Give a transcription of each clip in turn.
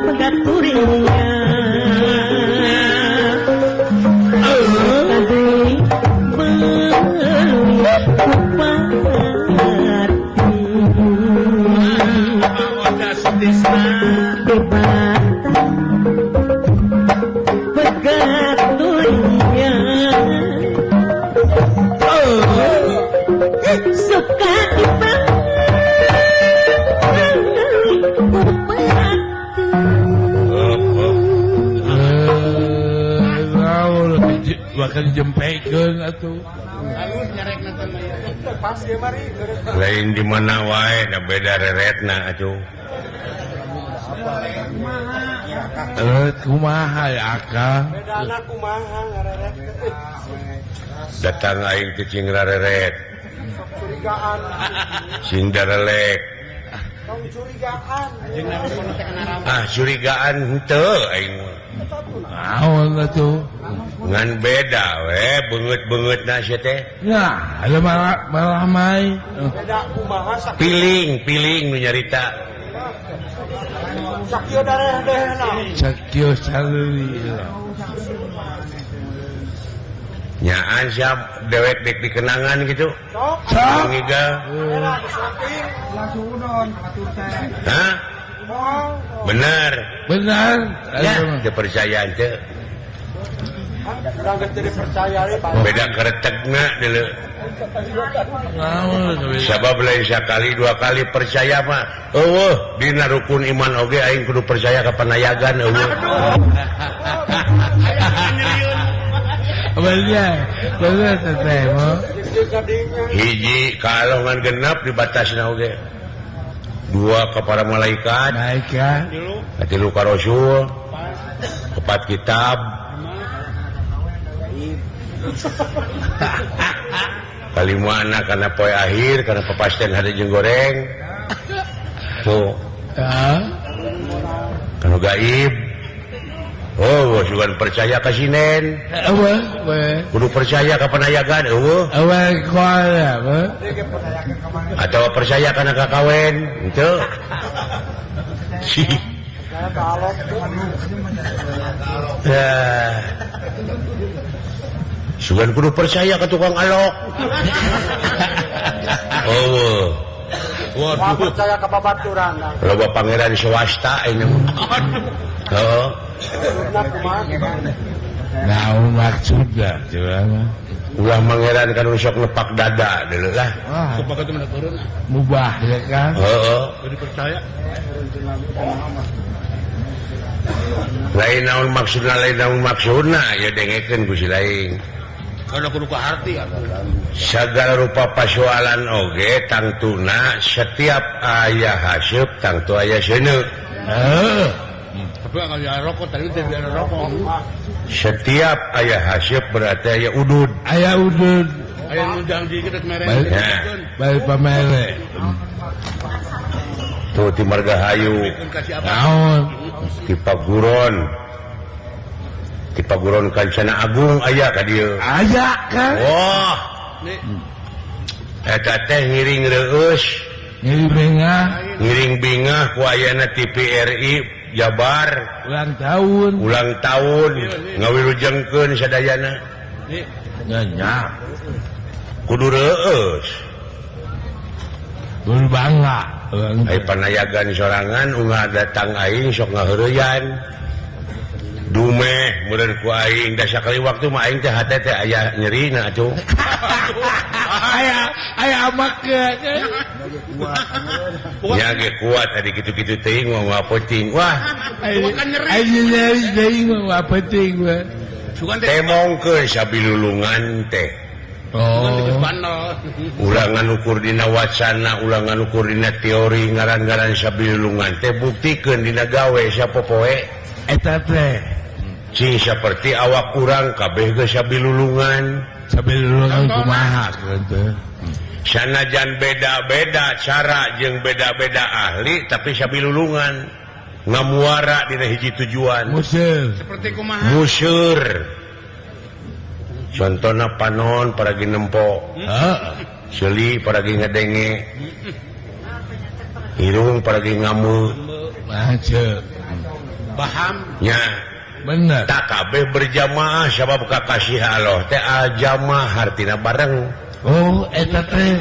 pegat turingnya tadi beli kupati pegat turingnya suka bakal dijempekeun atuh. Lain di mana wae da beda reretna atuh. Kumaha ya Akang? Bedana kumaha ngareret. Datang aing ke cing rareret. Curigaan. Cing darelek. Tong curigaan. Curigaan henteu aing. Naon atuh? Ngan beda we beungeut-beungeutna sia teh. Nah, ada malah mai. Beda kumaha sakieu. Piling nu nyarita. Sakieu dareh-darehna. Sakieu saleuwi. Nyaan sia dewek dek dikenangan gitu. Sok. Ngiga. Era disamping langsung udon atur teh. Hah? Bener. Benar. Ya, teu percaya teu. Urang geus teu dipercaya we Pak. Beda keretegna deuleu. Naon Sabab lain sakali dua kali percaya mah eueuh dina rukun iman oge aing kudu percaya ka panayagan eueuh. bener teteh mo. Hiji kalongan genep dibatasna oge. Dua ka para malaikat, katilu ka rasul, kepat kitab. Kalimana kana poe akhir kana papasten hade jeung goreng. Tuh. Kana gaib. Oh, sugan percaya ka sinen. Kudu percaya ka panayagan eueuh. Atau percaya kana kakawen, henteu. Sugan kudu percaya ke tukang alok. Oh. Waduh. Percaya ke babaturan. Loba pangeran swasta ini. Heeh. Naon maksudna coba mah. Ulah pangeran kan sok nepak dada deuleu lah. Mubah ya kan? Heeh. Jadi percaya. Lain naon maksudna ya dengekeun ku si lain. Kada kudu ka arti ya. Sagala rupa pasoalan oge tangtuna setiap aya haseup tangtu aya seuneu. Tapi aya rokok tadi teh ada rokok. Setiap aya haseup berarti aya udud. Aya udud. Aya nudang dikit mere. Bae pamere. Tuh ti Margahayu. Naon? Ti Paguron Kancana Agung aya ka dieu. Aya kan? Wah. Eta teh ngiring reueus. Ngiring bingah ku ayana TVRI Jabar. Ulang tahun. Ngawilujengkeun sadayana. Nya. Kudu reueus. Kudu bangga. Ai panayagan sorangan ungah datang aing sok ngaheureuyan. Dumeh meureun ku aing da sakali waktu mah aing teh hate teh aya nyerina atuh. Aya amakeun. Nya ge kuat adi kitu-kitu teuing mah penting. Wah, Aya nyeri deui mah penting we. temongkeun sabilulungan teh. Ulangan ukur dina wacana, ulangan ukur dina teori ngaran-ngaran sabilulungan teh buktikeun dina gawe sapopoe. Eta teh cing seperti awak kurang kabeh geus sabilulungan kumaha sanajan beda-beda cara jeung beda-beda ahli tapi sabilulungan ngamuara dina hiji tujuan Seperti kumaha? musyur contohna panon paragi nempo seuli paragi ngadenge irung paragi ngamu Paham? nya bener tak kabeh berjamaah sabab kakasih Allah teh jamaah artina bareng eta teh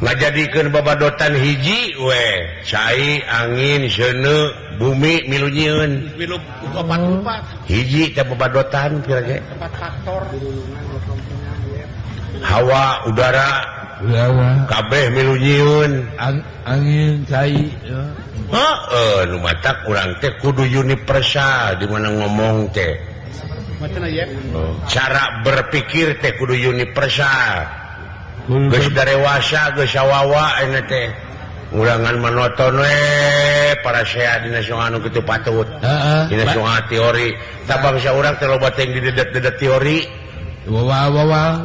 ngajadikeun babadotan hiji we cai angin seuneu bumi milu nyieun Milu 4 hiji teh babadotan kira-kira tempat faktor. hawa udara kabeh milu nyieun angin cai nu matak urang teh kudu universal di mana ngomong teh Macana ya? cara berpikir teh kudu universal geus darewasa geus sawawa ene teh ulangan monoton we para sea dina soal anu kitu patut dina soal teori tabang saurang teh loba teh didedet-dedet teori wawa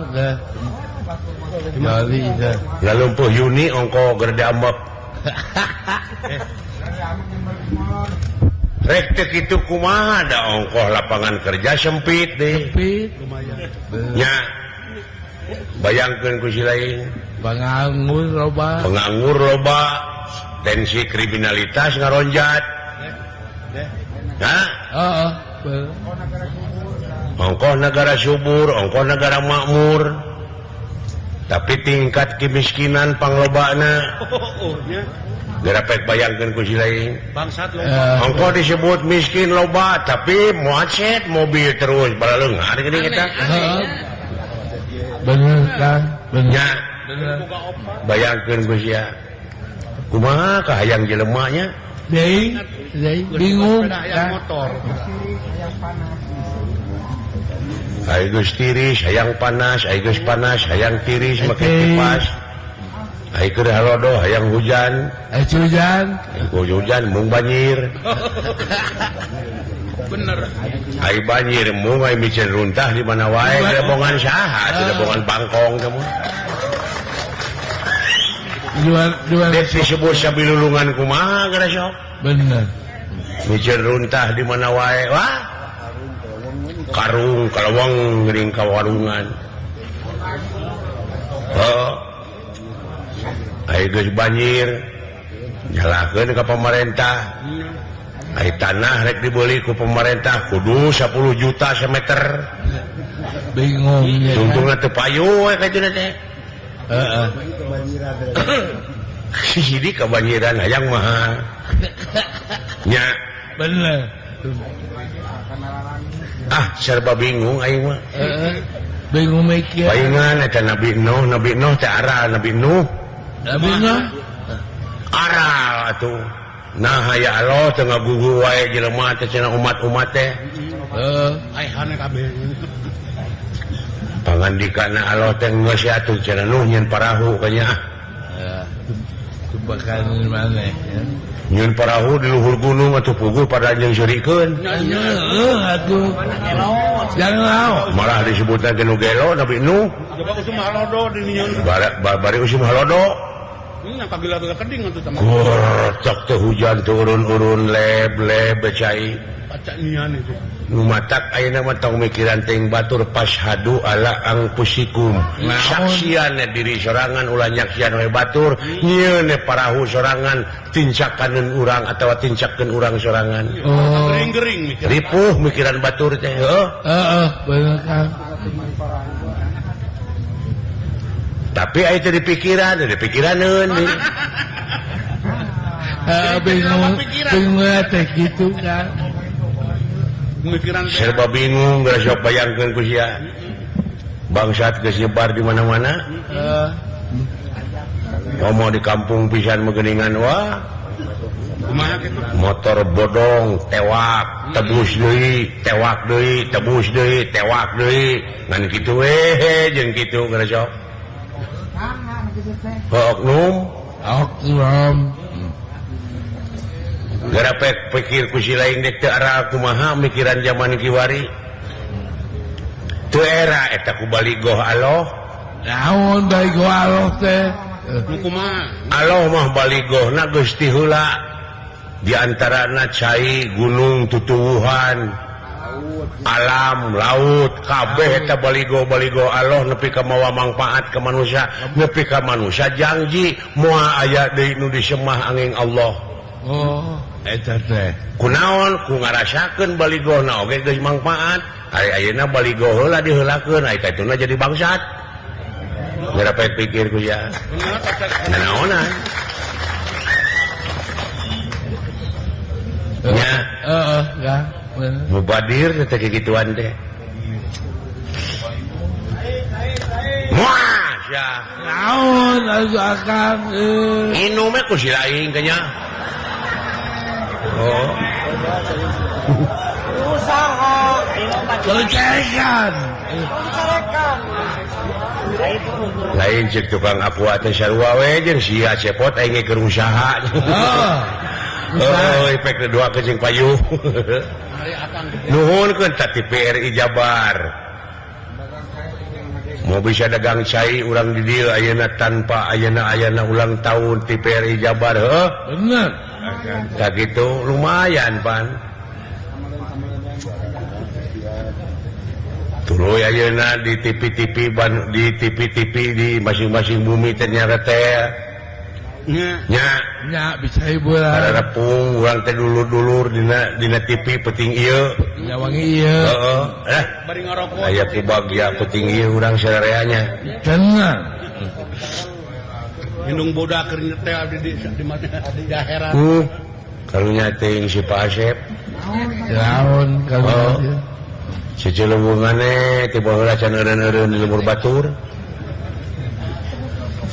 lalumpuh Yuni ongko gerde ambek rek teh kitu kumaha da ongkoh lapangan kerja sempit deh nya bayangkeun ku si lain penganggur loba tensi kriminalitas ngaronjat ongkoh negara subur ongkoh negara makmur tapi tingkat kemiskinan panglobana gara pek bayangkeun ku si lain Bangsat ongkoh disebut miskin loba tapi muacet mobil terus balaleungar gini kita bener kan nya bayangkeun ku sia kumaha kahayang jelema nya bingung yang motor. Ai geus tiris hayang panas ai geus panas hayang tiris make kipas ai keur halodo hayang hujan hujan mung banjir Bener. ai banjir mung ai micen runtah di mana wae lebongan saha di lebongan bangkong kamu dua disebut sabilulungan kumaha gara sok bener micen runtah di mana wae wah karung kalawang geuning ka warungan ai geus banjir nyalakeun ka pamarentah ai tanah rek dibeli ku pemerintah kudu 10 juta semeter bingung tungtungna teu payu we kaytuna teh sidi kabanjiran hayang mahal nya bener serba bingung aing mah bingung mikir paingan eta Nabi Nuh teh ara Nabi Nuh ara atuh nah ya Allah teu ngagugu wae jelema teh cenah umat-umat teh Ai hane kabeh. pangandikana Allah teh geus atuh cenah Nuh nyeun parahu kanya kebakan maneh nyeun parahu di luhur gunung atuh puguh pada anjeun sirikeun atuh jangan laut malah disebutna ge nu gelo Nabi Nuh Coba usum halodo di nyeun. bari usum halodo Yang kagila-gila keding atuh tama. cok teh hujan turun-urun leb becai Baca nian itu. nu matak ayeuna mah tong mikiran teuing batur pashhadu ala anfusikum saksian diri sorangan ulah nyaksian we batur nyieun parahu sorangan tincakeun urang atawa tincakeun urang sorangan Gering-gering mikir. ripuh mikiran batur teh bener kan tapi aya teh di pikiraneun bingung teh gitu kan Pemikiran serba bingung gara sok bayangkeun ku sia bangsat geus nyebar di mana-mana ngomong di kampung pisan megeuningan wah kumaha kitu. motor bodong tewak tebus deui tewak deui tebus deui tewak deui ngan kitu we jeung kitu gara sok oknum Garapek pikir ku si lain dek teu arah kumaha mikiran zaman kiwari. Teu era eta ku baligoh Allah. Naon baligoh Allah teh? Kumaha? Allah mah baligohna geus ti heula. Di antarana cai, gunung, tutuwuhan, alam, laut, kabeh eta baligoh-baligoh Allah nepi ka mawa mangpaat ka manusia, nepi ka manusia janji moal aya deui nu disemah angin Allah. Oh, eta teh. Kunaon ku ngarasakeun baligohna oge geus mangpaat. Ari ayeuna baligoh heula diheulakeun, ai katuna jadi bangsat. Ngarapek pikir ku ya. Naonan. Nya, Ya. mubadir teh kegituan teh. Masya. Naon asup akang Inu mah ku si lain kanya. Oh. Kecekan. Lain cek tukang aqua teh sarua we jeung sia cepot aing keur usaha. Oh, efek kedua ke jeung payuh. Nuhunkeun ta ti PRI Jabar. Mau bisa dagang cai urang di dieu ayeuna tanpa ayeuna ulang tahun ti PRI Jabar heuh. Bener. Tak gitu lumayan pan. Tuluy ayeuna di TV-TV di masing-masing bumi ternyata teh. Nya bisa hiburan. Harapung urang teh dulur-dulur dina TV penting ieu. Nyawangi ieu. Heeh. Bari ngarokok. Aya kubagya penting ieu urang sareanya. Tenang. Indung boda keur nyetel di mana di daerah. Karunya teuing si Pak Asep. Naon kalau Si Cilewungane tiba heula can eureun-eureun di lemur batur.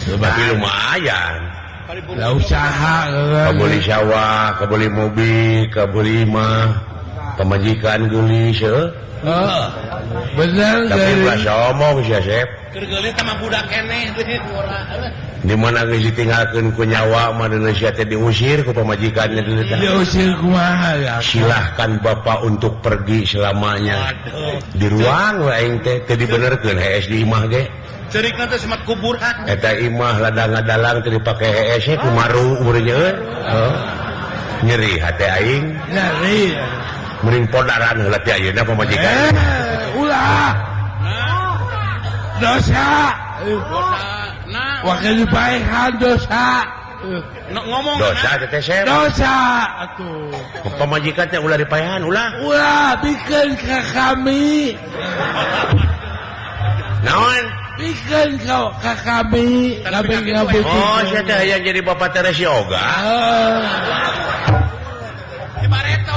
Tapi lumayan. da usaha Kabeli sawah, kabeli mobil, kabeli mah pemajikan geulis heuh. Bener Tapi geulis. belas omong si Asep. Keur geulis mah budak keneh Di mana geus ditinggalkeun ku nyawa mah Indonesia teh diusir ku pemajikannya dulu teh. Diusir kumaha ya? Silahkan Bapak untuk pergi selamanya. Di ruang we aing teh teu dibenerkeun hees di imah ge. Cerikna teh semat kuburan. Eta imah ladang-ladang teu dipake hees ku maru urang euy. Nyeri hate aing. Nyari. Mending podaran heula ti ayeuna pamajikan. Ulah. Dosa. Nah, Wakil dipaehan dosa. ngomong Dosa teh Sep. Dosa atuh. Pamajikan teh ulah dipaehan ulah. Ulah bikin ke kami. Naon? Bikin kau ke kami. Kami ngabutuh. Oh, sia teh aya jadi Bapak Teresi Oga.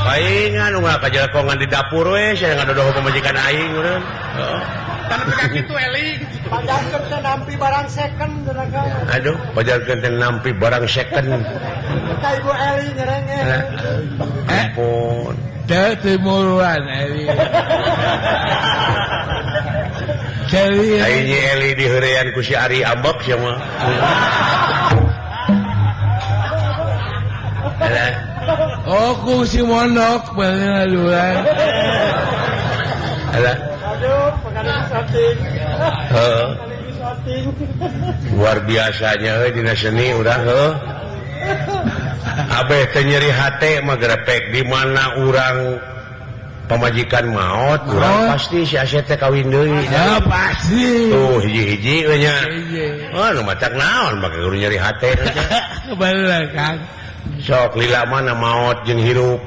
Paingan unggal kajelakongan di dapur we, saya ngadodoh pamajikan aing urang. Heeh. tanpa kaki itu Eli. Pajarkeun teh nampi barang second juragan. Aduh, pajarkeun teh nampi barang second. Ka Ibu Eli nyerengen. Ampun. Teu timuruan Eli. Jadi Aing Eli diheurean ku si Ari Ambek sia mah. oh ku si Monok bener duluan. Alah. Aduh, pekadang shooting. Heeh. Shooting. Luar biasanya euy dina seni urang heuh. Abeh teh nyeri hate mah grepek di mana urang pamajikan maot, urang pasti si Asep teh kawin deui. Ya pasti. Tuh hiji-hiji we nya. Iya. Oh, nu macak naon make guru nyeri hate. Bener kan. Sok lila mana maot jeung hirup.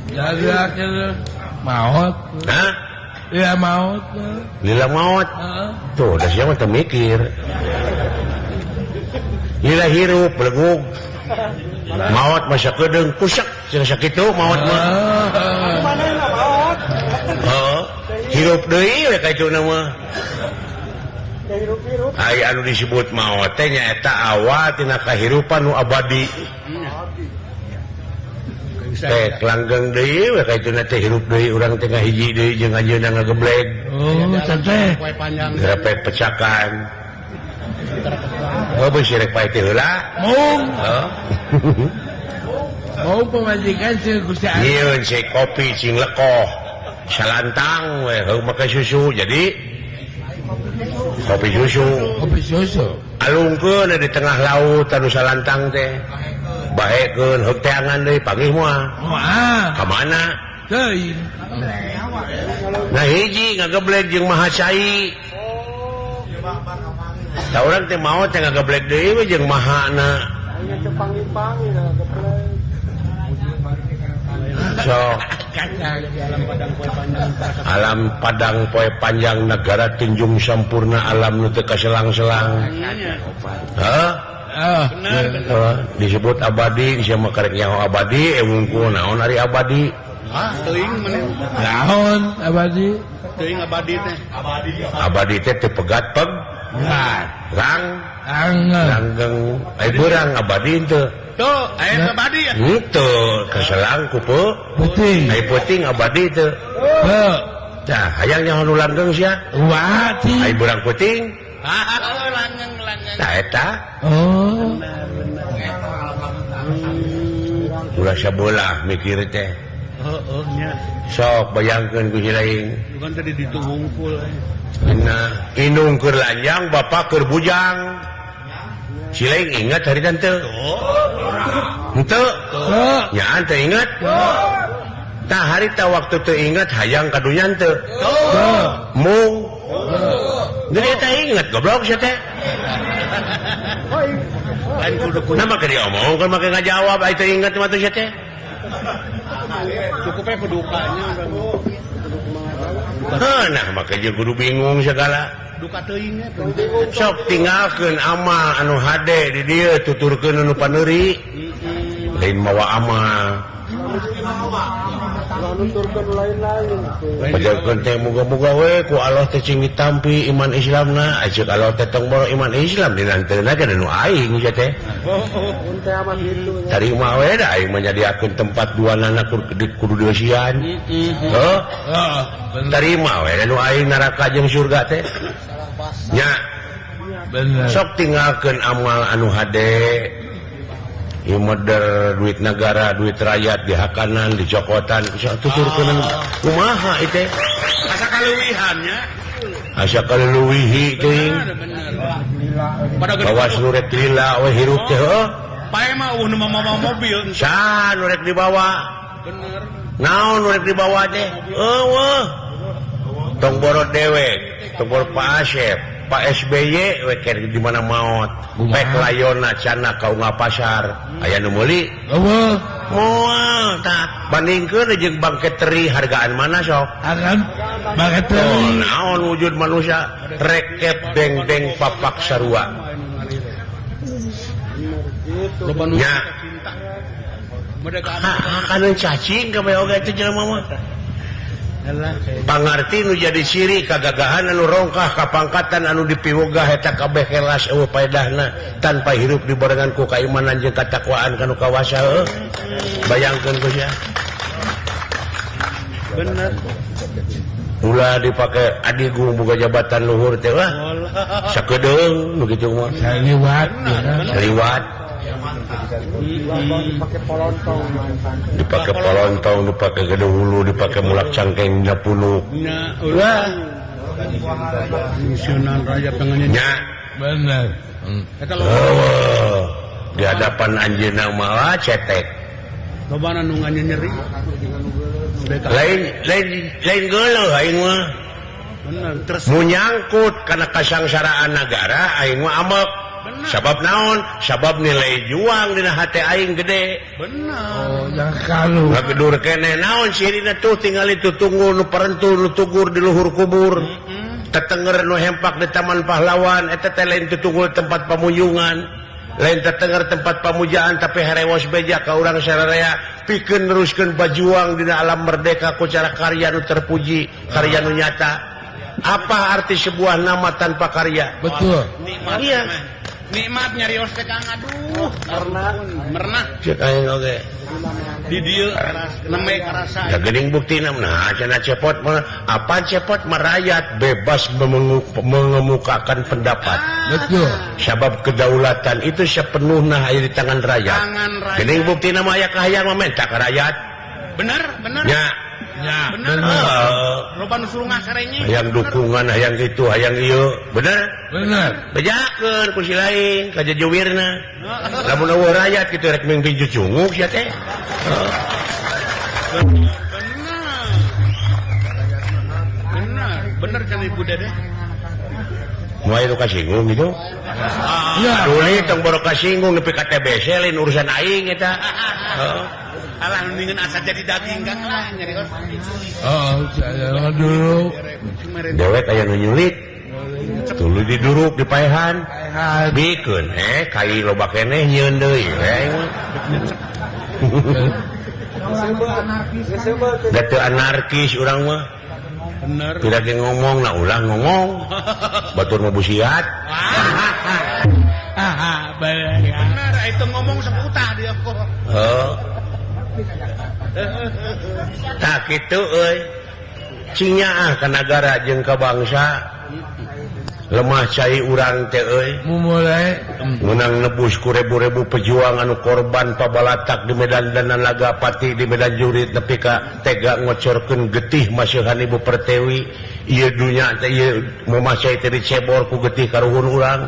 Jadi akhirnya maut. Hah? Ya maut. Lila maot. Tuh, da sia mah teu mikir. Lila hirup belegug. Maot masa kedeung kusek cenah sakitu maot mah. Mana yang maot? Heeh. Hirup deui we kaituna mah. Hirup-hirup. Ai anu disebut maot teh nyaeta awal tina kahirupan nu abadi. Teh langgeng deui we kaituna teh hirup deui urang teh ngahiji deui jeung anjeunna ngageblek. Oh, teh. Kue panjang. Grepek pecakan. Oh, beus rek pae teh heula. Mung. Heeh. Mau pemajikan sih Gusti Anu. Nyieun si kopi cing lekoh. Salantang we heuh make susu jadi kopi susu. Kopi susu. Alungkeun di tengah laut anu salantang teh. Baekeun heuk teangan deui panggih moal. Moal. Ka mana? Teuing. Nah hiji ngageblek jeung Mahacai. Da urang teh maot teh ngageblek deui we jeung mahana. Aya teu pangi-pangi nah geblek. Sok alam padang poe panjang negara tunjung sampurna alam nu teu kaselang-selang. Hah? Disebut abadi disama karek nyaho abadi wungkul naon ari abadi? Teuing maneh. Naon abadi? Teuing abadi teh. Abadi teh teu pegat peg. Rang langgeng beurang abadi teu. Tuh, aya abadi ya. Henteu kaselang ku Puting. ai peuting abadi teu. Heuh. Tah hayang nyaho nu langgeng sia. Wati. Ai beurang peuting. Langgeng. Tah eta Oh. ulah sabelah mikir teh. Heeh nya. Sok bayangkeun ku hilaing. Bukan tadi ditu hungkul. Nah, indung keur lanjang bapak keur bujang. Silaing ingat hari dan teu? Henteu. Nyaan teu ingat? Tah hari tah waktu teu ingat hayang kadunya teu? Mung. Jadi eta ingat goblok sia teh. Lain kudu Nama ka diomong kan make ngajawab ai teu ingat mah teu sia teh. cukupnya pedukanya Nah, maka jeung kudu bingung segala. duka teuingnya Sok tinggalkeun amal anu hade di dieu tuturkeun anu paneuri. Lain mawa amal. Lalu turun lain-lain. Pajakeun teh muga-muga we ku Allah teh cing ditampi iman Islamna, ajeuk Allah teh tong boro iman Islam dinanteuna ke nu aing sia teh. Unte aman gitu ya. Tarima we da aing menyadiakeun tempat duanana kudu deusian. Heuh. Tarima we da nu aing neraka jeung surga teh. Nya, Bener. sok tinggalkeun amal anu hade. Ieu model duit negara, duit rakyat dihakanan, dicokotan, tuturkeun kumaha ieu teh? asa kaleuwihannya Asa kaleuwihi teuing. pada gede Bawa surek lila we hirup teh heuh. pae mah nu mama mobil Sa nu rek dibawa? bener Naon nu rek dibawa teh? Eueuh. Tong boro dewek, tong boro Pak Asep, Pak SBY we keur di mana maot. Pek layonna cana kaunga pasar. Aya nu meuli? Eueuh. Moal tah bandingkeun jeung bangket teri hargaan mana sok? Akan banget Oh, teuing. naon wujud manusia rekep deng-deng papak sarua. loba nu Nya. cinta mereka Kana cacing ka bae oge teh jelema mah. Pangarti nu jadi ciri kagagahan anu rongkah kapangkatan anu dipiwegah eta kabeh kelas eueuh paedahna tanpa hirup dibarengan ku kaimanan jeung katakwaan kanu kawasa heuh. Bayangkeun ku sia. bener Ulah dipake adigung boga jabatan luhur teh wah. Sakedeung nu kitu mah. Saliwat. Liwat Pakai polontong mantan. dipake polontong, dipake gede hulu, dipake mulak cangkeng dina punuk. nya ulah misionan raja pengennya Nya, Bener. eta lo eueuh. Di hadapan anjeunna mah cetek. loba nu nyeri Lain geuleuh aing mah. bener terus Nu nyangkut kana kasangsaraan negara aing mah amek. Sabab naon? Sabab nilai juang dina hate aing gede. bener Oh, yang kalu. Ngagedur kene naon sirina tuh tinggal itu tunggu nu parentu nu tugur di luhur kubur. Tetenger nu hempak di Taman Pahlawan eta teh lain tutunggul tempat pamunjungan. Lain tetenger tempat pamujaan tapi harewos beja ka urang sararea pikeun neruskeun bajuang dina alam merdeka ku cara karya nu terpuji, karya nu nyata. Apa arti sebuah nama tanpa karya? Betul. nikmat Iya. nikmat nyarios teh Kang aduh Karena merenah Cek aing oge. di dieu neme karasa. Da geuning buktina nah cenah cepot mah apa cepot merayat bebas mengemukakan pendapat. Betul. Sabab kedaulatan itu sepenuhnya ada di tangan rakyat. Tangan rakyat. Geuning buktina mah aya kahayang mah minta ka rakyat. Bener. Nya Bener. Loba nu suruh ngakarenya. hayang dukungan hayang kitu hayang ieu bener. Bejakeun ku si lain ka jajuwirna. Lamun eueuh rakyat kitu rek mimpi jucunguk sia teh. Bener kan Ibu Dede. Moal nu kasinggung gitu. Iya. Aduli tong baru kasinggung nepi ka TBC lain urusan aing eta. Alah mendingan asa jadi daging kang lah nyari Oh, saya dulu. Dewek aya nu nyulit. Tuluy diduruk di paehan. Bikeun kai loba keneh nyieun deui Da teu anarkis urang mah. bener. Tidak ge ngomong nah ulah ngomong. Batur mah busiat. Bener. Bener itu ngomong seputah dia kok. Tah kitu euy. Cinyaah ka nagara jeung ka bangsa. Lemah cai urang teh euy. Mulai Menang nebus ku rebu-rebu pejuang anu korban pabalatak di Medan dan Nagapati di Medan Jurit nepi ka tega ngocorkeun getih maseuhan Ibu Pertiwi. Ieu dunya teh ieu mamacai teh dicebor ku getih karuhun urang.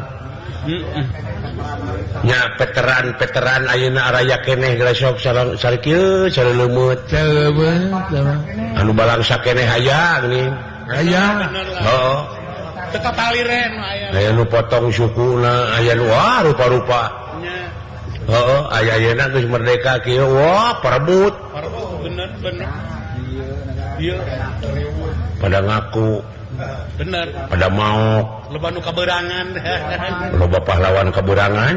Nya veteran ayeuna araya keneh geus sok sari kieu sari leumut. Anu balangsa keneh hayang nih. Aya. Heeh. Teka paliren aya. Aya nu potong sukuna, aya nu rupa-rupa. Nya. Heeh, aya ayeuna geus merdeka kieu wah parebut. Bener. Iya. Pada ngaku, Bener. pada mau Loba nu kaberangan. loba pahlawan keberangan.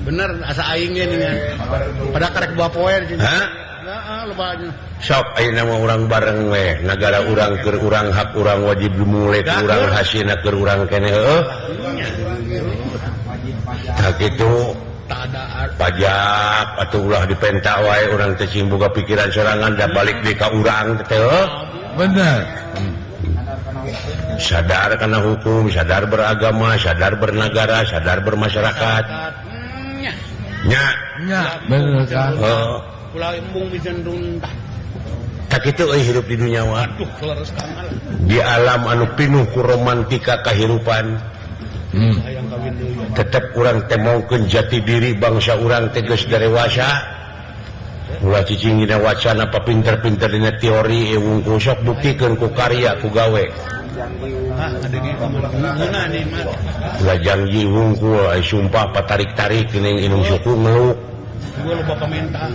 Bener asa aing ge nih. Pada karek buah poe di sini. Hah? Heeh, loba aja. Sok ayeuna mah urang bareng we, nagara urang keur urang hak urang wajib dimulai ku urang hasina keur urang keneh heueuh. Tah kitu Tak ada pajak atuh ulah dipenta wae urang teh cing boga pikiran sorangan da balik deui ka urang teh heueuh. Benar. Sadar kana hukum, sadar beragama, sadar bernagara, sadar bermasyarakat. Nya, Benar kan. Ulah embung bisan runtah. tak kitu euy hirup di dunya mah. Aduh, leres kangal. Di alam anu pinuh ku romantika kahirupan, Hayang kawin deui. tetep urang teh maungkeun jati diri bangsa urang teh geus darewasa. Ulah cicing dina wacana papinter-pinter dina teori wungkul sok buktikeun ku karya ku gawe. Ada ge nguna nih mah. Ulah janji wungkul ai sumpah patarik-tarik geuning inung suku ngeluk. Gua lupa pementa.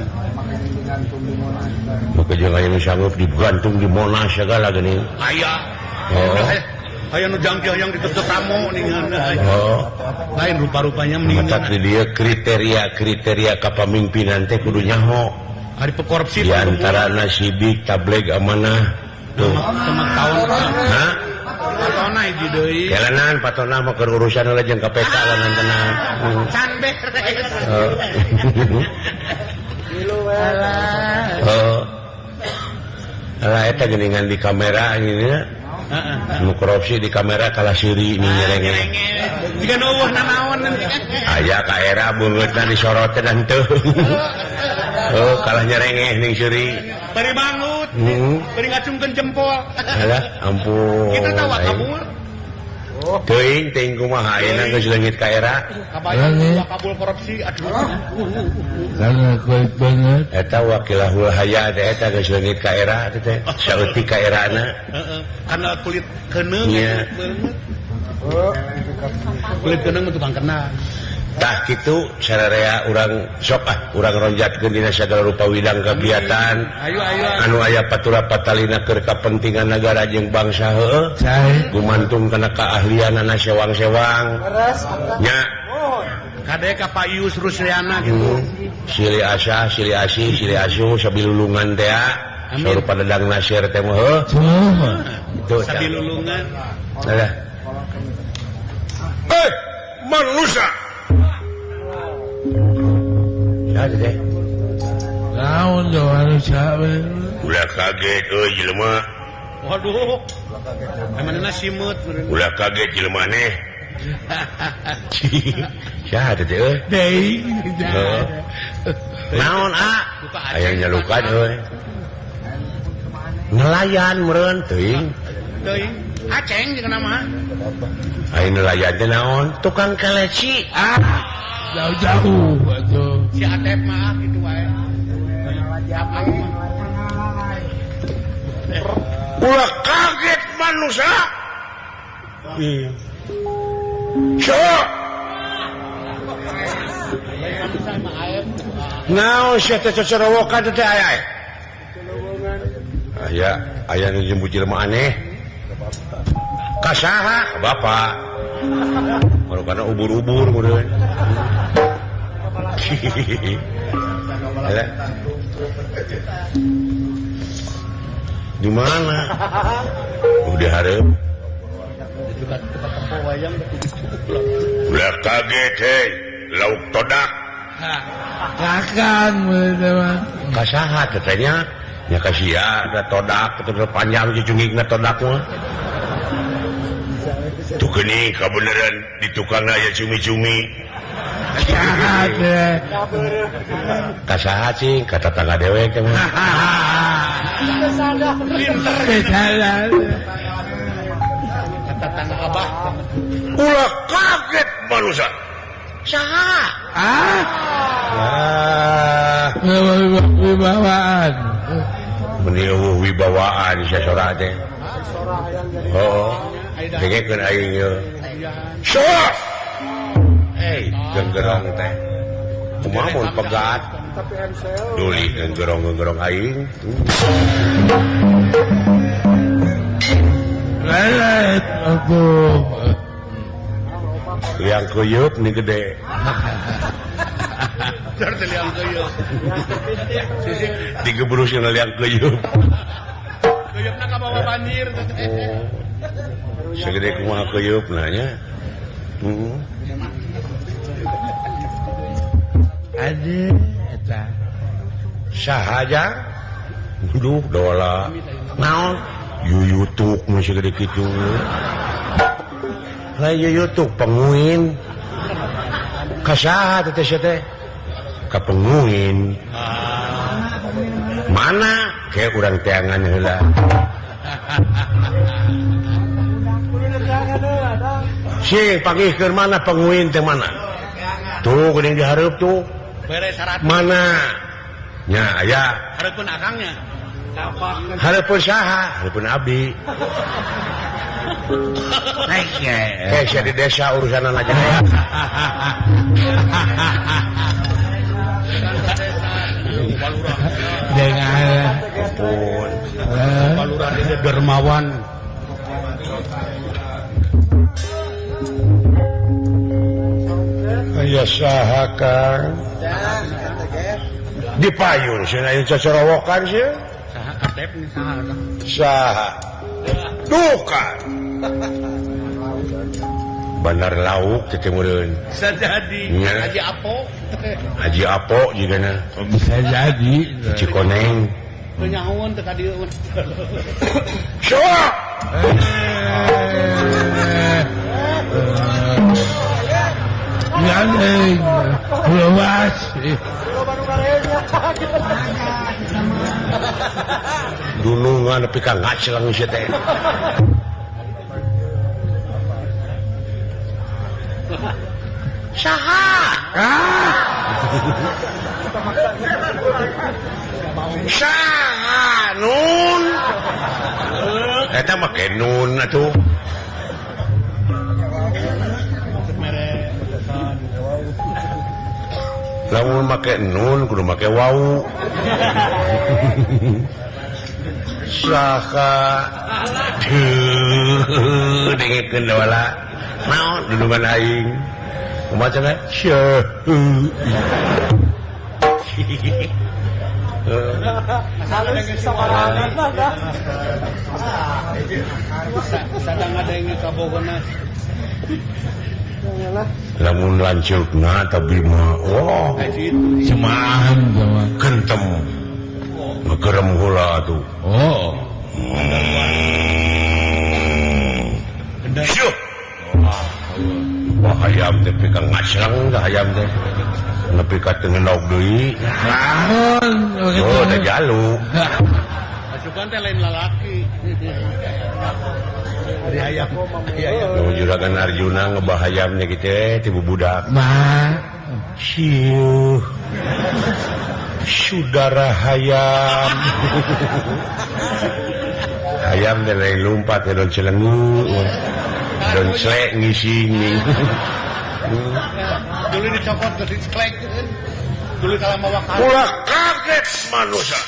Maka jeung aya nu sangeup digantung di Monas segala geuning. Aya. Aya nu jangkih yang ditutup tamu nih. Lain rupa-rupanya Mata mendingan. di dia kriteria kapamimpinan teh kudu nyaho. Hari pekorupsi Di antarana sidik, tableg, amanah. Tuh. sama tahun. Hah? Patona hiji deui. Jalanan patona mah keur urusan heula jeung KPK lanan tenang. Can beres. Alah eta geuningan di kamera gini. Nu korupsi di kamera kalah siri ini nyerenge. Jika nuwuh nanaon nanti kan. Aya ka era beungeutna disoroteun dan teu. Kalah nyerengeh ning siri. Bari bangut. Bari ngacungkeun jempol. Alah ampun. Kita tahu kabul. Teuing kumaha ayeuna geus leungit ka era. Kabayang kabul korupsi aduh. Karena kuat banget. Eta wakilahul haya teh eta geus leungit ka era teh. Saeutik ka erana. Karena kulit keneung. Iya. Kulit keneung mah tukang kenal. Tah kitu sararea urang sok urang ronjatkeun dina sagala rupa widang kegiatan. Ayo. Anu aya patura patalina keur kapentingan nagara jeung bangsa heueuh. Cai. Gumantung kana keahlianana sewang-sewang. Nya Kade ka Pak Yus Rusliana gitu. Sili asa, sili asi, sili asu sabilulungan teh. Sarupa dadang nasir teh mah heuh. Semua. Itu Sabilulungan. Alah. Manusia. teh. Naon doang sabar. Ulah kaget euy jelema. Waduh. Emangna simut. Ulah kaget jelema neh. Saha teh euy? Deui. Naon aya nyalukan euy. Nelayan meureun teuing. Teuing. Aceng jeung nama. Aya nelayan teh naon? Tukang keleci. Jauh-jauh atuh. Si Atep mah gitu wae. Apa Ulah kaget manusia. Cok. Naon sia teh cocorowokan teh aya. Aya nu jemput jelema aneh. Kasaha Bapak? Baru kana ubur-ubur meureun. Di mana? Udah hareup. Ulah kaget hei, lauk todak. Kakan meureun. Kasaha teh nya? Nya kasia ada todak, terus panjang cungingna todak mah. Tuh geuning kabeneran di tukang aya cumi-cumi. Kasaha cing kata tangga dewek teh mah. kata tangga abah. Ulah kaget manusia. Saha? Wibawaan. Meniuh wibawaan sasora teh. Oh. Dengekeun aing ye. Sok. Genggerong teh. Kumaha mun pegat? Duli genggerong aing. Lelet aku. Liang kuyup nih gede. Dar teh liang keuyeuk. Digebrusin liang kuyup. Keuyeupna ka bawah banjir teh. Segede kumaha kuyup nanya. Ada eta. Sahaja. Duh dola. Naon? Yuyutuk masih gede kitu. Lah yuyutuk penguin. Kasaha teh teh? Ka penguin. Mana kayak urang teangan heula. Sing pagihkeun mana penguin teh mana? Tuh geuning dihareup tuh. Beres syarat. Mana? Nya aya. Hareupeun akangnya. Hareupeun saha? Hareupeun abdi. Sia di desa urusanan aja. Dengan Ampun. Palurah dia dermawan. Aya saha Kang? Dipayun sih aya cocorowokan sih. Saha Atep nih saha? Saha? Dukan. Bandar lauk teh meureun. Bisa jadi. Nya. Haji Apo. Haji Apo jigana. bisa jadi. Cikoneng. Penyahuan teh ka dieu. Sok. Yang luas. Dunungan nepi ka ngaclang si teh. Saha? Saha nun? Eta mah ke nun atuh. Lamun make nun kudu make wau. Saha? Dengekeun da wala. Naon dudungan aing? Kumaha cenah? Syeuh. Sadang ada yang kabogona. Yalah. lamun lanceukna tapi mah Semahan jawa. kentem ngegerem heula tuh. Oh. Syuh. Wah hayam teh pikang ngaslang dah hayam teh. Nepi ka teu ngendog deui. Naon? Oh, da jalu. Pasukan teh lain lalaki. Ari hayam. Nu juragan Arjuna ngebahayamnya gitu ti bubudak. Mah. Syuh. Saudara hayam. Hayam teh lain lumpat ke don celengu. Don celek ngising. Dulu dicopot dari ceklek. Dulu kalau mau waktu. Ulah kaget manusia.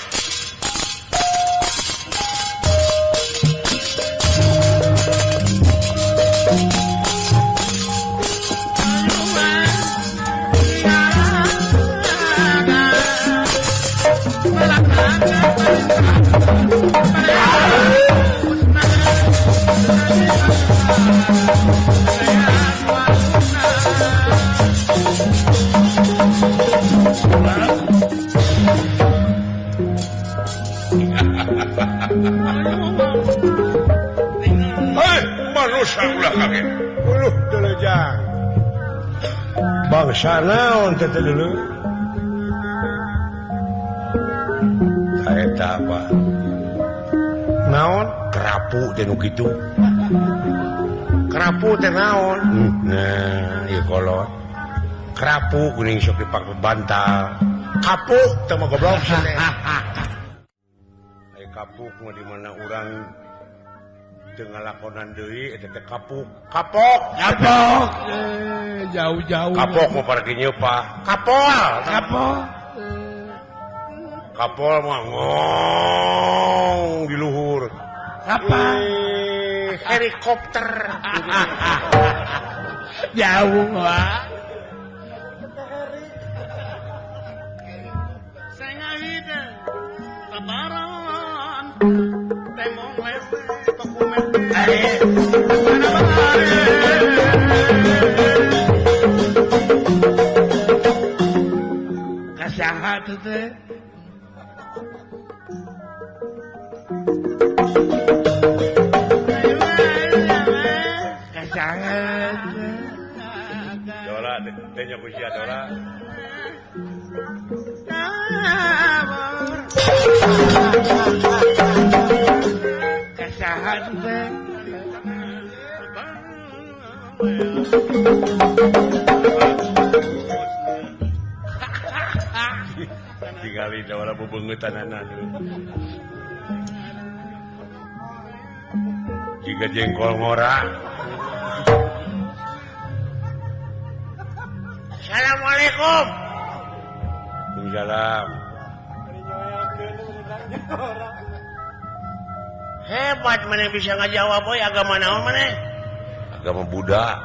Hei, manusia ulah kaget. Uluh delejang. Bangsa naon teh dulu? Eta apa? Naon? Kerapu teh nu kitu. Kerapu teh naon? Nah, ieu kolot. Kerapu kuning sok dipake bantal. Kapuk teh mah goblok teh. Ai kapuk mah di mana urang teu ngalakonan deui eta teh kapuk. Kapok. Kapok. Jauh-jauh. Kapok mah pergi nyeupah. Kapol. Kapok. Kapol mah ngong di luhur. Apa? Helikopter. Jauh wah. Saya ngahide. Tabaran. Temong lese. Dokumen. Kasaha tuh teh. Kasaha. Dora, tanya pujian Dora. Kasaha tuh teh. Tinggali Dora bebengetan anak. Jika jengkol ngora. Assalamualaikum. Waalaikumsalam. Hebat mana bisa ngajawab boy agama naon mana? Agama Buddha.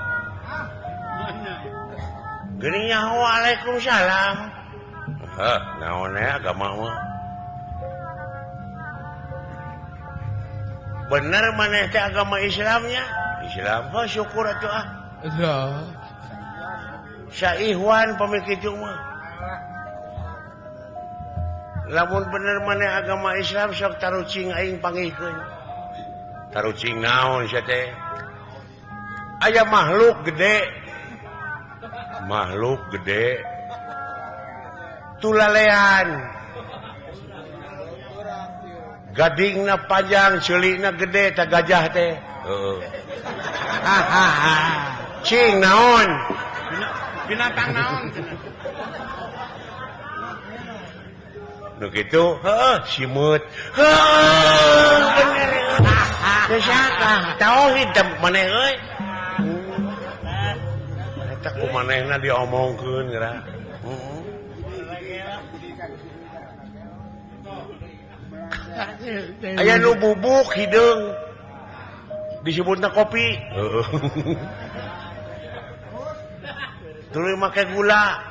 Geuning waalaikumsalam. Heh, naon agama mah? Bener mana teh agama Islamnya? Islam. Oh syukur atuh ah. Saihwan pamikir itu mah. Lamun bener mana agama Islam sok tarucing aing pangihkeun. Tarucing naon sia teh? Aya makhluk gede. Makhluk gede. Tulalean. Gadingna panjang, ceulikna gede, ta gajah teh. Heeh. Cing naon? Binatang naon? Nu kitu, heeh, simut. Heeh, bener. Teu sakah, tauhid maneh euy. Eta kumanehna diomongkeun geura. Aya nu bubuk hideung. Disebutna kopi. Heeh. Tuluy make gula.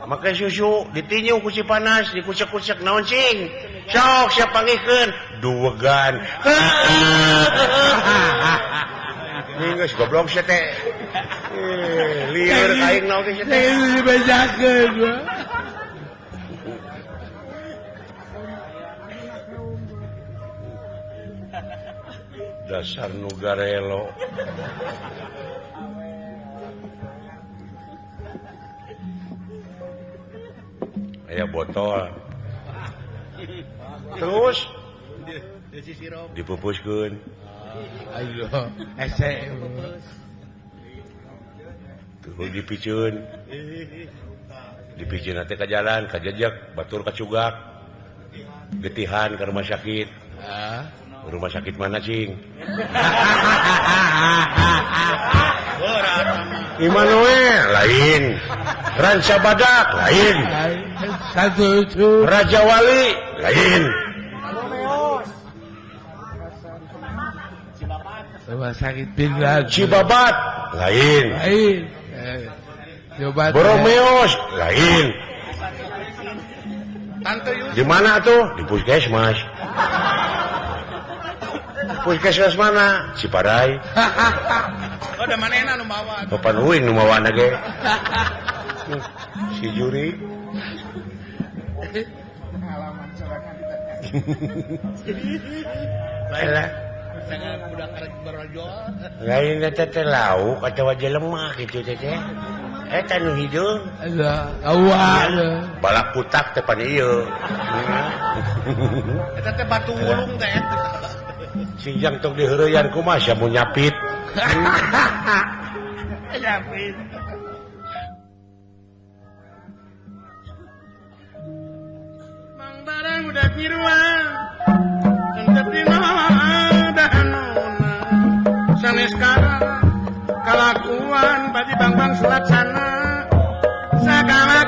Make susu, ditinyu ku cipanas, dikucek-kucek naon cing. Sok sia pangihkeun duwegan. Geus goblok sia teh. liur kain naon teh Saya itu dibacakeun gua. dasar nu garelo. Aya botol. Terus Desi sirup. dipupuskeun. Aduh, ese. Tuh dipiceun. Dipiceun teh ka jalan, ka jejeg, batur ka cugak. Getihan ke rumah sakit. Ah. Rumah sakit mana, Cing? Immanuel lain. Ranca Badak lain. Satu itu. Raja Wali lain. Rumah sakit Pindah. Cibabat lain. Lain. Coba. Boromeos lain. Tante Yus. Di mana tuh? Di puskesmas. Puskesmas mana? Ciparai. Oh, da manehna nu bawa. Papan uing nu mawana ge. Si Juri. Alah, Saya budak karek berojol. lain teh lauk atawa jelema kitu teh. Eta nu hideung. Ada awal. Balak putak teh pan ieu. Eta teh batu wulung teh. Sinjang tok diheureyan kumaha sia mun nyapit. Nyapit. Mang barang udah piruan. Tentep dina dahanuna. Sanes kalakuan badi bang-bang sulat sana. Sagala